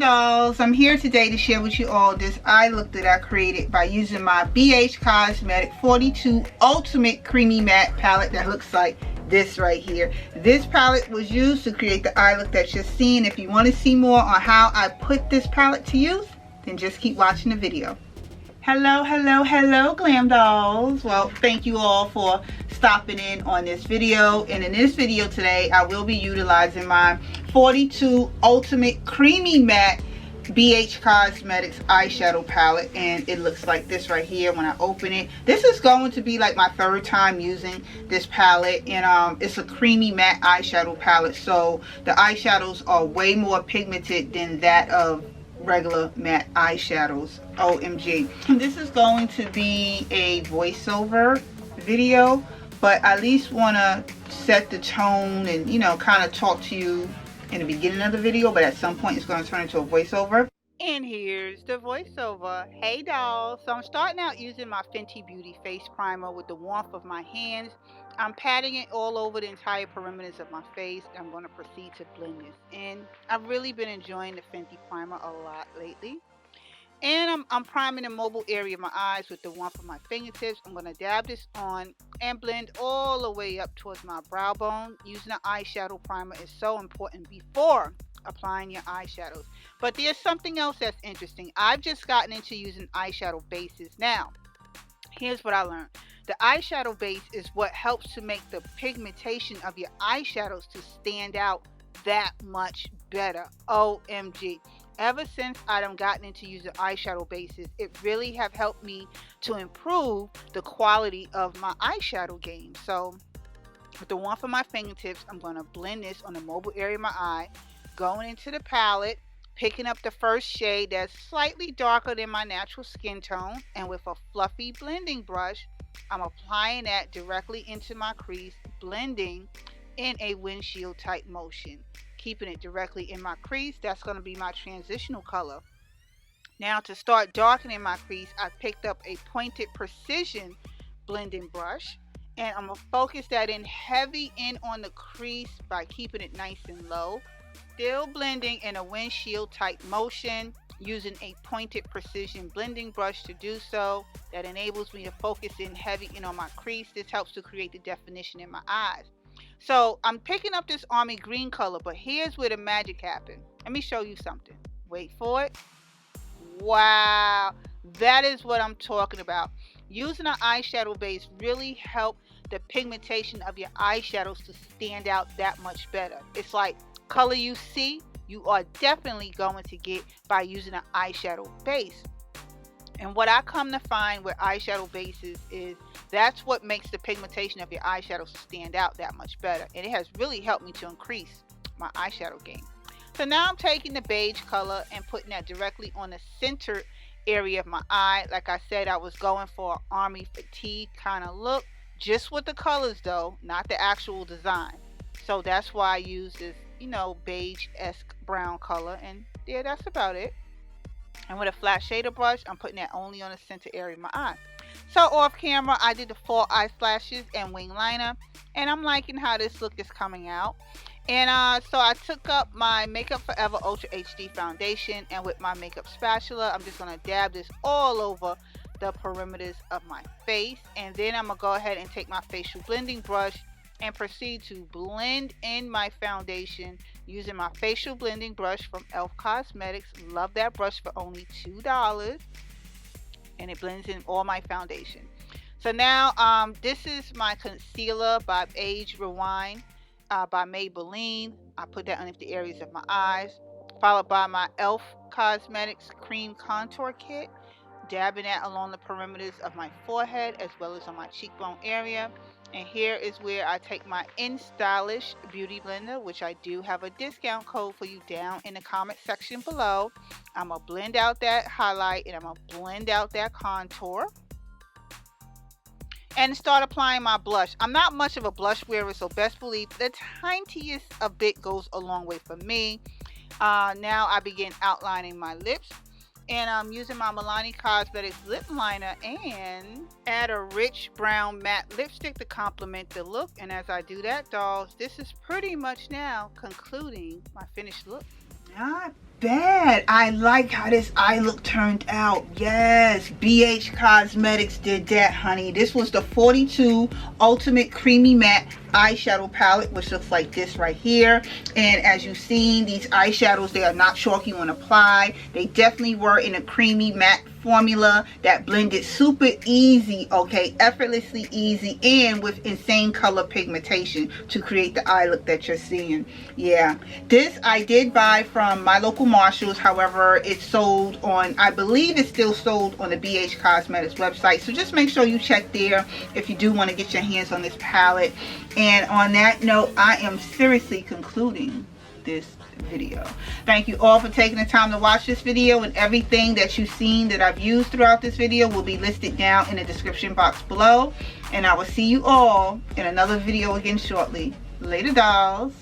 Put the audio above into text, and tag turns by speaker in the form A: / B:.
A: dolls, I'm here today to share with you all this eye look that I created by using my BH Cosmetics 42 Ultimate Creamy Matte palette that looks like this right here. This palette was used to create the eye look that you're seeing. If you want to see more on how I put this palette to use, then just keep watching the video. Hello glam dolls. Well, thank you all for stopping in on this video, and in this video today I will be utilizing my 42 Ultimate Creamy Matte BH Cosmetics eyeshadow palette, and it looks like this right here when I open it. This is going to be like my third time using this palette, and it's a creamy matte eyeshadow palette, so the eyeshadows are way more pigmented than that of regular matte eyeshadows. OMG. This is going to be a voiceover video, but I at least want to set the tone and, you know, kind of talk to you in the beginning of the video, but at some point it's going to turn into a voiceover. And here's the voiceover. Hey dolls. So I'm starting out using my Fenty Beauty face primer with the warmth of my hands. I'm patting it all over the entire perimeters of my face. I'm going to proceed to blend this in. I've really been enjoying the Fenty primer a lot lately. And I'm priming the mobile area of my eyes with the warmth of my fingertips. I'm going to dab this on and blend all the way up towards my brow bone. Using an eyeshadow primer is so important before applying your eyeshadows. But there's something else that's interesting. I've just gotten into using eyeshadow bases. Now, here's what I learned. The eyeshadow base is what helps to make the pigmentation of your eyeshadows to stand out that much better. OMG. Ever since I've gotten into using eyeshadow bases, it really have helped me to improve the quality of my eyeshadow game. So with the warmth of my fingertips, I'm going to blend this on the mobile area of my eye, going into the palette, picking up the first shade that's slightly darker than my natural skin tone, and with a fluffy blending brush, I'm applying that directly into my crease, blending in a windshield type motion. Keeping it directly in my crease. That's going to be my transitional color. Now to start darkening my crease, I picked up a pointed precision blending brush, and I'm going to focus that in heavy in on the crease by keeping it nice and low. Still blending in a windshield type motion, using a pointed precision blending brush to do so. That enables me to focus in heavy in on my crease. This helps to create the definition in my eyes. So I'm picking up this army green color, but here's where the magic happened. Let me show you something. Wait for it. Wow, that is what I'm talking about. Using an eyeshadow base really helps the pigmentation of your eyeshadows to stand out that much better. It's like color you see, you are definitely going to get by using an eyeshadow base. And what I come to find with eyeshadow bases is that's what makes the pigmentation of your eyeshadows stand out that much better. And it has really helped me to increase my eyeshadow game. So now I'm taking the beige color and putting that directly on the center area of my eye. Like I said, I was going for an army fatigue kind of look. Just with the colors though, not the actual design. So that's why I use this, you know, beige-esque brown color. And yeah, that's about it. And with a flat shader brush, I'm putting that only on the center area of my eye. So off camera, I did the fall eyelashes and wing liner, and I'm liking how this look is coming out. And so I took up my Makeup Forever Ultra HD foundation, and with my makeup spatula, I'm just going to dab this all over the perimeters of my face. And then I'm going to go ahead and take my facial blending brush and proceed to blend in my foundation using my facial blending brush from e.l.f. Cosmetics. Love that brush for only $2, and it blends in all my foundation. So now this is my concealer by Age Rewind by Maybelline. I put that underneath the areas of my eyes, followed by my e.l.f. Cosmetics cream contour kit, dabbing that along the perimeters of my forehead as well as on my cheekbone area. And here is where I take my InStylish Beauty Blender, which I do have a discount code for you down in the comment section below. I'm going to blend out that highlight, and I'm going to blend out that contour. And start applying my blush. I'm not much of a blush wearer, so best believe the tiniest a bit goes a long way for me. Now I begin outlining my lips. And I'm using my Milani Cosmetics lip liner and add a rich brown matte lipstick to complement the look. And as I do that, dolls, this is pretty much now concluding my finished look. Now I bad. I like how this eye look turned out. Yes, BH Cosmetics did that, honey. This was the 42 Ultimate Creamy Matte eyeshadow palette, which looks like this right here. And as you've seen, these eyeshadows, they are not chalky when applied. They definitely were in a creamy matte formula that blended super easy, okay, effortlessly easy, and with insane color pigmentation to create the eye look that you're seeing. Yeah, this I did buy from my local Marshalls. However, it's sold on, I believe it's still sold on the BH Cosmetics website, so just make sure you check there if you do want to get your hands on this palette. And on that note, I am seriously concluding this video. Thank you all for taking the time to watch this video, and everything that you've seen that I've used throughout this video will be listed down in the description box below. And I will see you all in another video again shortly. Later, dolls.